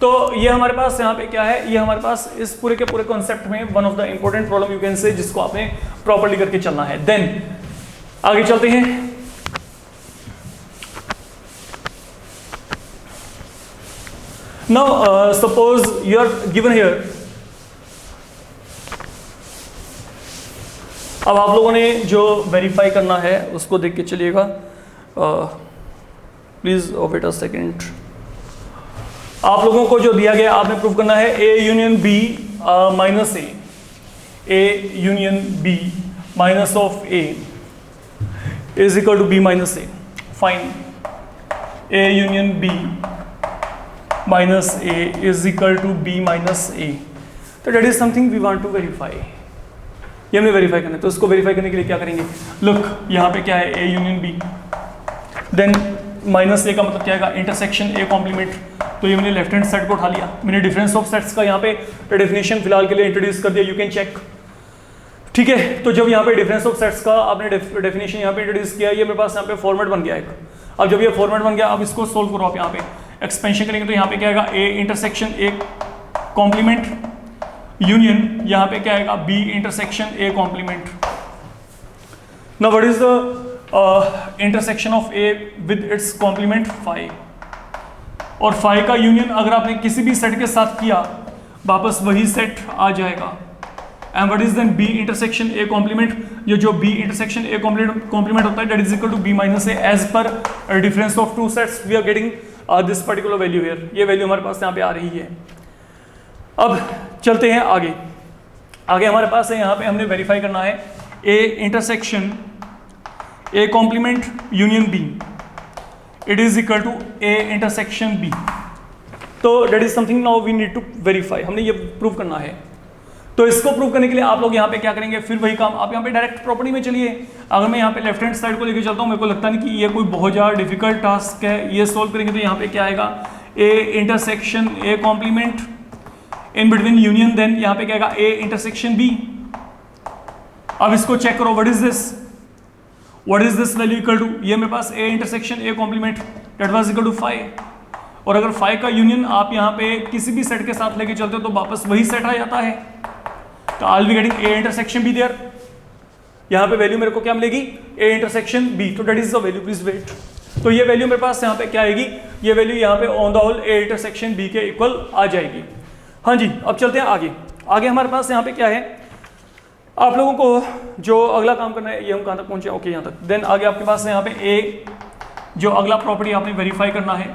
तो ये हमारे पास यहाँ पे क्या है, ये हमारे पास इस पूरे के पूरे कॉन्सेप्ट में one of the important problem you can से, जिसको आपने प्रॉपर्ली करके चलना है। देन आगे चलते हैं। Now suppose you are given here, अब आप लोगों ने जो वेरीफाई करना है उसको देख के चलिएगा, प्लीज वेट अ सेकेंड। आप लोगों को जो दिया गया आपने प्रूव करना है a union b minus a union b minus of a is equal to b minus a। Fine, a union b minus a is equal to b minus a, तो that is something we want to verify, ये हमने verify करना है। तो इसको verify करने के लिए क्या करेंगे, लुक यहाँ पे क्या है a union b, then minus a का मतलब क्या आएगा, इंटरसेक्शन a कॉम्प्लीमेंट, तो ये मैंने लेफ्ट हैंड साइड को उठा लिया। मैंने डिफरेंस ऑफ सेट्स का यहाँ पे डेफिनेशन फिलहाल के लिए इंट्रोड्यूस कर दिया, यू कैन चेक, ठीक है। तो जब यहाँ पे डिफरेंस ऑफ सेट्स का आपने डेफिनेशन यहाँ पे इंट्रोड्यूस किया, ये मेरे पास यहाँ पे फॉर्मेट बन गया एक। अब जब ये फॉर्मेट बन गया, अब इसको सोल्व करो आप, यहाँ पे एक्सपेंशन करेंगे तो यहाँ पे क्या आएगा, a intersection a complement union, यहाँ पे क्या आएगा, b intersection a complement. Now what is the intersection of a with its complement, phi, और phi का यूनियन अगर आपने किसी भी सेट के साथ किया वापस वही सेट आ जाएगा। And what is then b intersection a complement, ये जो b इंटरसेक्शन a कॉम्प्लीमेंट होता है that is equal to b minus a, as per difference of two sets we are getting this particular value here, ये value हमारे पास यहाँ पे आ रही है। अब चलते हैं आगे। आगे हमारे पास है, यहाँ पे हमने वेरीफाई करना है a intersection a complement union b, it is equal to a intersection b। तो that is something now we need to verify, हमने ये प्रूव करना है। तो इसको प्रूव करने के लिए आप लोग यहाँ पे क्या करेंगे, फिर वही काम, आप यहाँ पे डायरेक्ट प्रॉपर्टी में चलिए। अगर मैं यहाँ पे लेफ्ट हैंड साइड को लेके चलता हूँ, मेरे को लगता नहीं कि ये कोई बहुत ज़्यादा डिफिकल्ट टास्क है। ये सोल्व करेंगे तो यहाँ पे क्या आएगा, A intersection A complement in between union, then यहाँ पे क्या आएगा ए इंटरसेक्शन बी। अब इसको चेक करो, what is this value equal to, ये मेरे पास A intersection A complement that was equal to 5, और अगर 5 का यूनियन आप यहाँ पे किसी भी सेट के साथ लेके चलते हो तो वापस वही सेट आ जाता है। तो I will be getting A intersection B there, यहाँ पे वैल्यू मेरे को क्या मिलेगी, ए इंटरसेक्शन बी। तो that is the value, please wait. तो ये वैल्यू मेरे पास यहाँ पे क्या आएगी, ये वैल्यू यहाँ पे on the whole A intersection B के इक्वल आ जाएगी। हाँ जी, अब चलते हैं आगे। आगे हमारे पास यहाँ पे क्या है, आप लोगों को जो अगला काम करना है, ये हम कहाँ तक पहुंचे, ओके यहाँ तक। देन आगे आपके पास यहाँ पे ए, जो अगला प्रॉपर्टी आपने वेरीफाई करना है,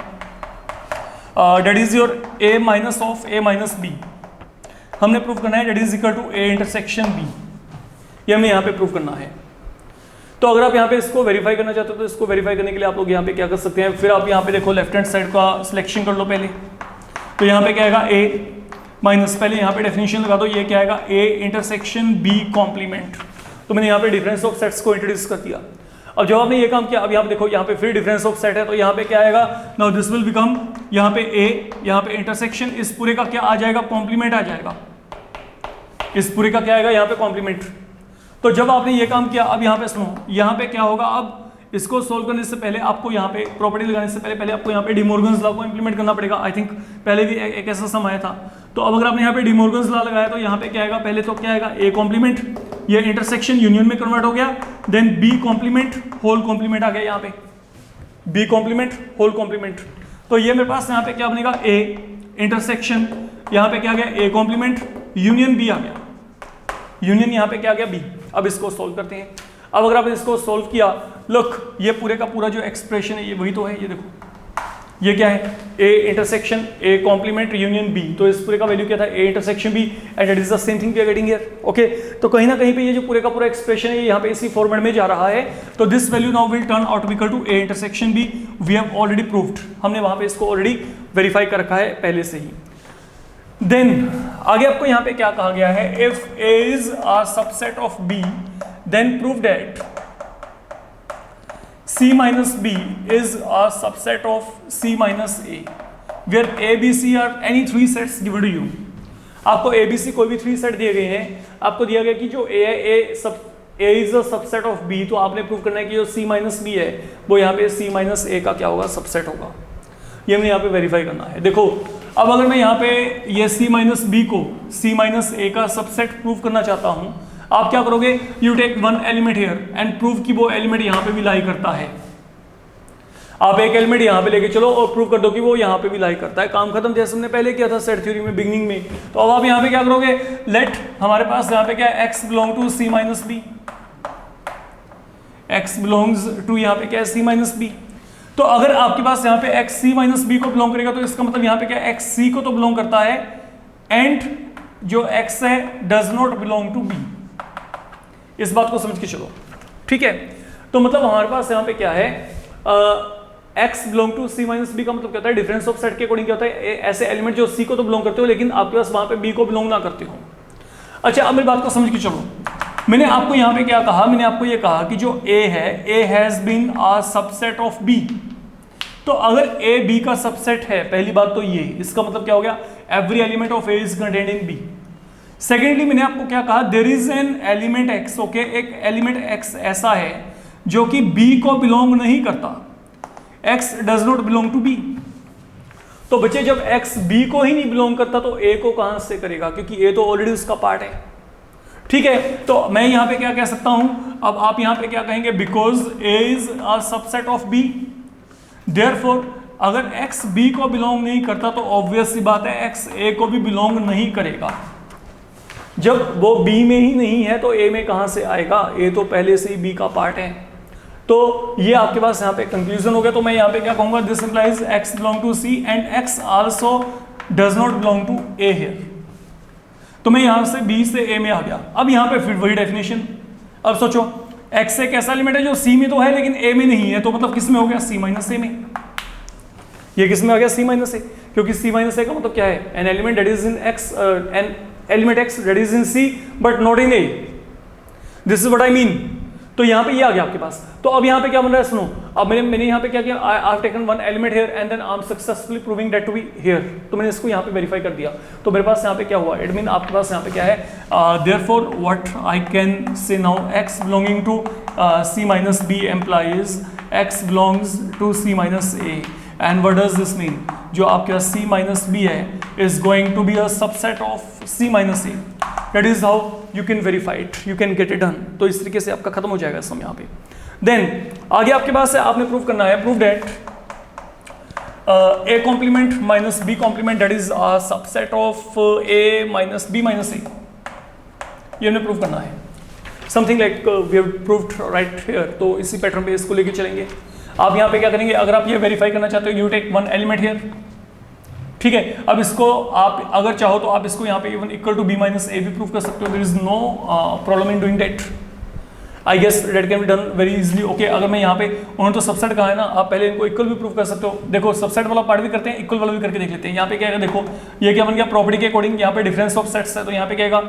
that is your A minus of A minus B, हमने प्रूव करना है that is equal to A intersection B, ये हमें यहाँ पे प्रूव करना है। तो अगर आप यहाँ पे इसको वेरीफाई करना चाहते हो तो इसको वेरीफाई करने के लिए आप लोग यहाँ पे क्या कर सकते हैं, फिर आप यहाँ पे देखो लेफ्ट हैंड साइड का सिलेक्शन कर लो पहले। तो यहाँ पे क्या आएगा ए माइनस, पहले यहाँ पे डेफिनेशन लगा दो, ये क्या आएगा ए इंटरसेक्शन बी कॉम्प्लीमेंट। तो मैंने यहाँ पे डिफरेंस ऑफ सेट्स को इंट्रोड्यूस कर दिया। अब जब आपने ये काम किया, अब यहाँ पे देखो यहाँ पे फिर डिफरेंस ऑफ सेट है, तो यहाँ पे क्या आएगा, नाउ दिस विल बिकम, यहाँ पे ए, यहाँ पे इंटरसेक्शन, इस पूरे का क्या आ जाएगा, कॉम्प्लीमेंट आ जाएगा, इस पूरे का क्या आएगा यहाँ पे कॉम्प्लीमेंट। तो जब आपने ये काम किया, अब यहाँ पे सुनो, यहाँ पे क्या होगा, अब इसको सोल्व करने से पहले आपको यहाँ पे प्रॉपर्टी लगाने से पहले आपको यहाँ पे डिमोर्गन्स लॉ को इंप्लीमेंट करना पड़ेगा। आई थिंक पहले भी एक ऐसा सम आया था। तो अब अगर आपने यहाँ पे डिमोर्गन्स लॉ लगाया तो यहाँ पे क्या आएगा, पहले तो क्या आएगा ए कॉम्प्लीमेंट, ये इंटरसेक्शन यूनियन में कन्वर्ट हो गया, then B complement whole complement आ गया, यहाँ पे बी कॉम्प्लीमेंट होल कॉम्प्लीमेंट। तो ये मेरे पास यहाँ पे क्या बनेगा, ए इंटरसेक्शन, यहाँ पे क्या आ गया ए कॉम्प्लीमेंट, यूनियन बी आ गया, यूनियन यहाँ पे क्या आ गया बी। अब इसको सोल्व करते हैं। अब अगर आपने इसको सोल्व किया, लुक ये पूरे का पूरा जो एक्सप्रेशन है ये वही तो है, ये देखो ये क्या है, A intersection A complement union B. तो इस पूरे का वैल्यू क्या था, A intersection B, and it is the same thing we are getting here. Okay, तो कहीं ना कहीं पे ये जो पूरे का पूरा एक्सप्रेशन है ये यहाँ पे इसी फॉर्मेट में जा रहा है। तो this value now will turn out equal to A intersection B, we have already proved, हमने वहां पे इसको ऑलरेडी वेरीफाई कर रखा है पहले से ही। देन आगे आपको यहाँ पे क्या कहा गया है, if A is a subset of B then prove that C minus B is a subset of C minus A, where A, B, C are any three sets given to you. आपको A, B, C कोई भी 3 set दिए गए हैं, आपको दिया गया कि जो A है, A is a subset of B, तो आपने प्रूव करना है कि जो C minus B है वो यहाँ पे C minus A का क्या होगा, सबसेट होगा। ये हमने यहाँ पे वेरीफाई करना है। देखो अब अगर मैं यहाँ पे ये C minus B को C minus A का सबसेट प्रूव करना चाहता हूँ, आप क्या करोगे, you take one element here and prove कि वो एलिमेंट यहाँ पे भी लाई करता है। आप एक एलिमेंट यहाँ पे लेके चलो और प्रूव कर दो कि वो यहाँ पे भी लाई करता है, काम खत्म, जैसे हमने पहले किया था सेट थ्योरी में बिगिनिंग में। तो अब आप यहाँ पे क्या करोगे, लेट हमारे पास यहाँ पे क्या है, x belong to C minus B, x belongs to यहाँ पे क्या है C माइनस बी। तो अगर आपके पास यहाँ पे x C माइनस बी को बिलोंग करेगा तो इसका मतलब यहाँ पे क्या x C को तो बिलोंग करता है, एंड जो x है does not belong to B। इस बात को समझ के चलो, ठीक है। तो मतलब हमारे पास यहाँ पे क्या है, x belong to C minus B का मतलब क्या होता है, डिफरेंस ऑफ सेट के अकॉर्डिंग क्या होता है, ऐसे एलिमेंट जो C को तो बिलोंग करते हो लेकिन आपके पास वहां पे B को बिलोंग ना करते हो। अच्छा अब मेरी बात को समझ के चलो, मैंने आपको यहाँ पे क्या कहा, मैंने आपको ये कहा कि जो A है, A has been a subset of B। तो अगर A B का सबसेट है, पहली बात तो ये, इसका मतलब क्या हो गया, every element of A is contained in B। Secondly मैंने आपको क्या कहा, there is an element x, okay, एक एलिमेंट x ऐसा है जो कि B को बिलोंग नहीं करता, x does not belong to B। तो बच्चे जब x B को ही नहीं बिलोंग करता तो A को कहां से करेगा, क्योंकि A तो ऑलरेडी उसका पार्ट है, ठीक है। तो मैं यहां पे क्या कह सकता हूं, अब आप यहां पे क्या कहेंगे, because A is a subset of B, therefore अगर x B को बिलोंग नहीं करता तो ऑब्वियस सी बात है x A को भी बिलोंग नहीं करेगा। जब वो B में ही नहीं है तो A में कहां से आएगा, A तो पहले से ही B का पार्ट है। तो ये आपके पास यहाँ पे कंक्लूजन हो गया। तो मैं यहाँ पे क्या कहूंगा, this implies x belong to C and x also does not belong to A here. तो मैं यहाँ से B से A में आ गया। अब यहाँ पे फिर वही डेफिनेशन, अब सोचो x एक ऐसा एलिमेंट है जो C में तो है लेकिन A में नहीं है, तो मतलब किस में हो गया, C माइनस A में। ये किस में आ गया, C माइनस A, क्योंकि C माइनस A का मतलब क्या है, an element that is in x, N element x that is in C but not in A. This is what I mean. तो यहाँ पे ये आ गया आपके पास। तो अब यहाँ पे क्या बन रहा है, सुनो, अब मैंने यहाँ पे क्या किया, I have taken one element here and then I'm successfully proving that to be here. तो मैंने इसको यहाँ पे वेरीफाई कर दिया, तो मेरे पास यहाँ पे क्या हुआ, इट मीन आपके पास यहाँ पे क्या है, therefore what I can say now, x belonging to C minus B implies x belongs to C minus A. And what does this mean? जो आपके पास C minus B है is going to be a subset of C minus A. That is how you can verify it, you can get it done. तो इस तरीके से आपका खत्म हो जाएगा सम यहाँ पे। Then आगे आपके पास है, आपने प्रूव करना है, prove that A complement minus B complement that is a subset of A minus B minus A. ये हमें प्रूव करना है। Something like we have proved right here. तो इसी पैटर्न पे इसको लेके चलेंगे। आप यहाँ पे क्या करेंगे, अगर आप ये वेरीफाई करना चाहते हो, you take one element here, ठीक है। अब इसको आप अगर चाहो तो आप इसको यहाँ पे even equal to B minus A भी प्रूव कर सकते हो, there is no problem in doing that. I guess that can be done very easily. Okay, अगर मैं यहाँ पे, उन्होंने तो सबसेट कहा है ना, आप पहले इनको इक्वल भी प्रूव कर सकते हो। देखो सबसेट वाला पार्ट भी करते हैं, इक्वल वाला भी करके देख लेते हैं। यहाँ पे क्या है, देखो ये क्या बन गया, प्रॉपर्टी के अकॉर्डिंग यहाँ पे डिफरेंस ऑफ सेट्स है, तो यहाँ पे क्या आएगा,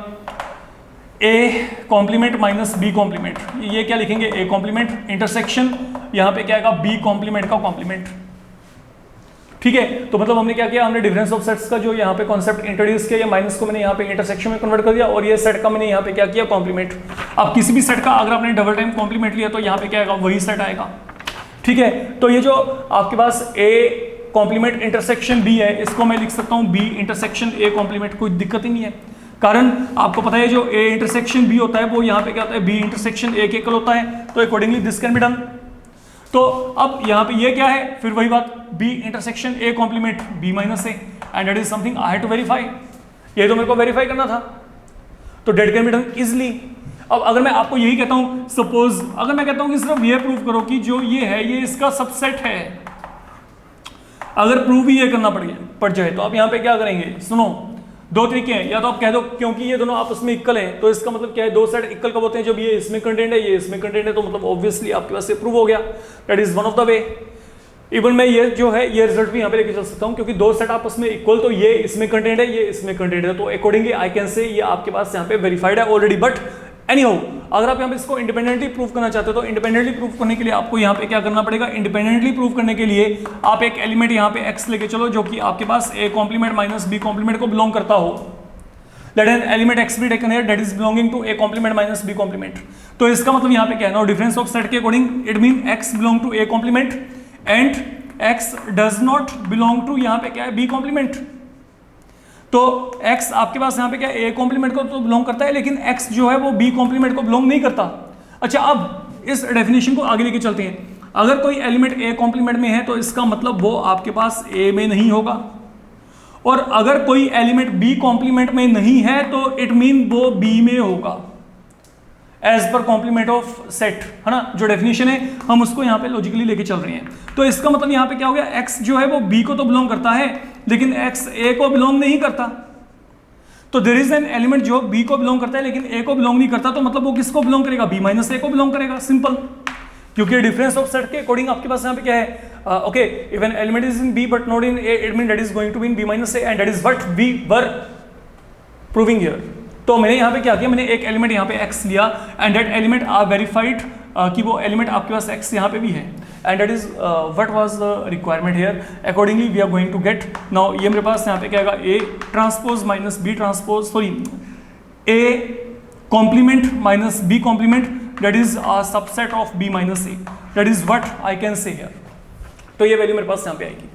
A complement minus B complement, ये क्या लिखेंगे, A कॉम्प्लीमेंट इंटरसेक्शन, यहाँ पे क्या आएगा, B कॉम्प्लीमेंट का कॉम्प्लीमेंट, ठीक है। तो मतलब हमने क्या किया, हमने डिफरेंस ऑफ सेट्स का जो यहाँ पे कॉन्सेप्ट इंट्रोड्यूस किया, या माइनस को मैंने यहाँ पे इंटरसेक्शन में कन्वर्ट कर दिया, और ये सेट का मैंने यहाँ पे क्या किया, कॉम्प्लीमेंट। अब किसी भी सेट का अगर आपने डबल टाइम कॉम्प्लीमेंट लिया तो यहाँ पे क्या आएगा, वही सेट आएगा, ठीक है। तो ये जो आपके पास A कॉम्प्लीमेंट इंटरसेक्शन B है, इसको मैं लिख सकता हूँ B इंटरसेक्शन A कॉम्प्लीमेंट, कोई दिक्कत ही नहीं है, कारण आपको पता है जो A इंटरसेक्शन B होता है वो यहाँ पे क्या होता है, B इंटरसेक्शन A के इक्वल होता है, तो accordingly this can be done. तो अब यहाँ पे ये क्या है, फिर वही बात, B intersection A complement B minus A, and that is something I had to verify, ये तो मेरे को वेरीफाई करना था, तो that can be done easily. अब अगर मैं आपको यही कहता हूँ, सपोज अगर मैं कहता हूँ कि सिर्फ ये प्रूव करो कि जो ये है ये इसका सबसेट है, अगर प्रूव ही ये करना पड़ जाए, तो आप यहाँ पे क्या करेंगे, सुनो, दो तरीके हैं, या तो आप कह दो क्योंकि ये दोनों आपस में इक्वल हैं, तो इसका मतलब क्या है, दो सेट इक्वल कब होते हैं, जब ये इसमें कंटेंट है, ये इसमें कंटेंट है, तो मतलब ऑब्वियसली आपके पास ये प्रूव हो गया, that is one of the way. Even मैं ये जो है ये रिजल्ट भी यहाँ पे लेके चल सकता हूँ, क्योंकि दो सेट आपस में इक्वल, तो ये इसमें कंटेंट है, ये इसमें कंटेंट है, तो अकॉर्डिंगली आई कैन से ये आपके पास यहाँ पे वेरीफाइड है ऑलरेडी। बट एनीहाउ, अगर आप यहाँ पे इसको इंडिपेंडेंटली प्रूव करना चाहते हो, तो इंडिपेंडेंटली प्रूव करने के लिए आपको यहाँ पे क्या करना पड़ेगा, इंडिपेंडेंटली प्रूव करने के लिए आप एक एलिमेंट यहाँ पे x लेके चलो, जो कि आपके पास A complement minus B complement को बिलोंग करता हो। Let an element x be taken here that is belonging to A complement minus B complement. तो इसका मतलब यहाँ पे क्या है ना, डिफरेंस ऑफ सेट के according it mean x belong to A complement and x does not belong to यहाँ पे क्या है, B complement। तो x आपके पास यहाँ पे क्या है, A complement को तो बिलोंग करता है, लेकिन x जो है वो B complement को बिलोंग नहीं करता। अच्छा, अब इस डेफिनेशन को आगे लेके चलते हैं। अगर कोई एलिमेंट A complement में है तो इसका मतलब वो आपके पास A में नहीं होगा, और अगर कोई एलिमेंट B कॉम्प्लीमेंट में नहीं है तो इट मीन वो B में होगा, as per complement of set, है ना, जो डेफिनेशन है हम उसको यहाँ पे लॉजिकली लेके चल रहे हैं। तो इसका मतलब यहाँ पे क्या हो गया, x जो है वो B को तो बिलोंग करता है, लेकिन x A को बिलोंग नहीं करता। तो देयर इज एन एलिमेंट जो B को बिलोंग करता है लेकिन A को बिलोंग नहीं करता, तो मतलब वो किसको बिलोंग करेगा, B माइनस A को बिलोंग करेगा, सिंपल। क्योंकि डिफरेंस ऑफ सेट के अकॉर्डिंग आपके पास यहाँ पे क्या है, okay, if an element is in B but not in A, it mean that is going to be in B minus A, and that is what we were proving here. तो मैंने यहाँ पे क्या किया, मैंने एक एलिमेंट यहाँ पे x लिया, and that element are verified कि वो एलिमेंट आपके पास x यहाँ पे भी है, and that is what was the requirement here, accordingly we are going to get. Now ये मेरे पास यहाँ पे क्या आएगा, A transpose minus B transpose, sorry A complement minus B complement, that is a subset of B minus A, that is what I can say here। तो ये value मेरे पास यहाँ पे आएगी।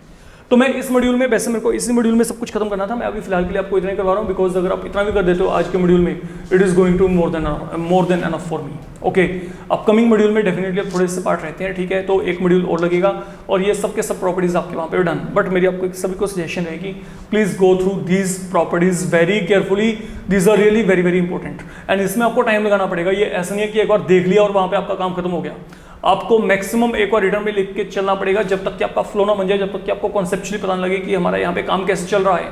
तो मैं इस मॉड्यूल में, वैसे मेरे को इसी मॉड्यूल में सब कुछ खत्म करना था, मैं अभी फिलहाल के लिए आपको इतना ही करवा रहा हूँ, बिकॉज अगर आप इतना भी कर देते हो आज के मॉड्यूल में, it is going to more than enough for me. Okay, upcoming module में डेफिनेटली अब थोड़े से पार्ट रहते हैं, ठीक है, तो एक मॉड्यूल और लगेगा, और ये सब के सब प्रॉपर्टीज आपके वहाँ पे डन। बट मेरी आपको सभी को सजेशन रहेगी, please go through these properties very carefully, these are really very very important, and इसमें आपको टाइम लगाना पड़ेगा। ये ऐसा नहीं है कि एक बार देख लिया और वहाँ पे आपका काम खत्म हो गया, आपको मैक्सिमम एक बार रिटर्न में लिख के चलना पड़ेगा, जब तक कि आपका फ्लो ना बन जाए, जब तक कि आपको कॉन्सेप्चुअली पता लगे कि हमारा यहाँ पे काम कैसे चल रहा है,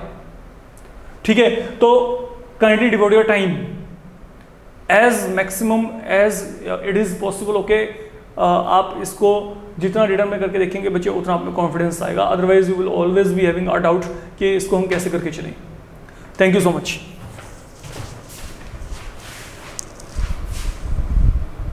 ठीक है। तो kindly devote your time as maximum as it is possible, okay. आप इसको जितना रिटर्न में करके देखेंगे बच्चे, उतना आप में कॉन्फिडेंस आएगा, otherwise you will always be having a doubt कि इसको हम कैसे करके चलें। Thank you so much.